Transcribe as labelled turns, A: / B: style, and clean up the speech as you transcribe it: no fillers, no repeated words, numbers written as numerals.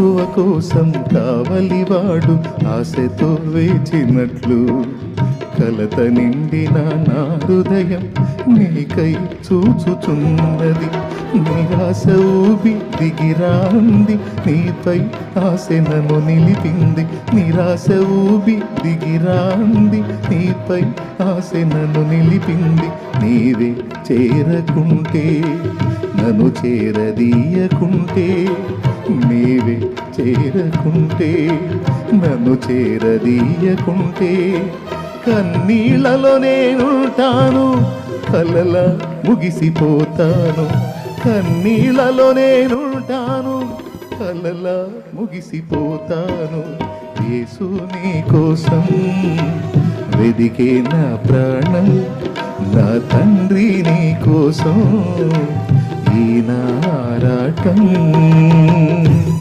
A: మెలకువ కోసం కావలివాడు ఆశతో వేచినట్లు కలత నిండిన నా హృదయం నీకై చూచుచున్నది. నిరాశ ఊబి దిగిరాంది, నీపై ఆశ నన్ను నిలిపింది. నిరాశ ఊబి దిగిరాంది, నీపై ఆశ నన్ను నిలిపింది. నీవే చేరకుంటే నన్ను చేరదీయకుంటే, నీవే చేరకుంటే నన్ను చేరదీయకుంటే, కన్నీళ్లలో నేనుంటాను, కలలా ముగిసిపోతాను. కన్నీళ్లలో నేనుంటాను, కలలా ముగిసిపోతాను. యేసు నీ కోసం వెదికే నా ప్రాణం, నా తండ్రి నీ కోసం ఈ నా ఆరాటం.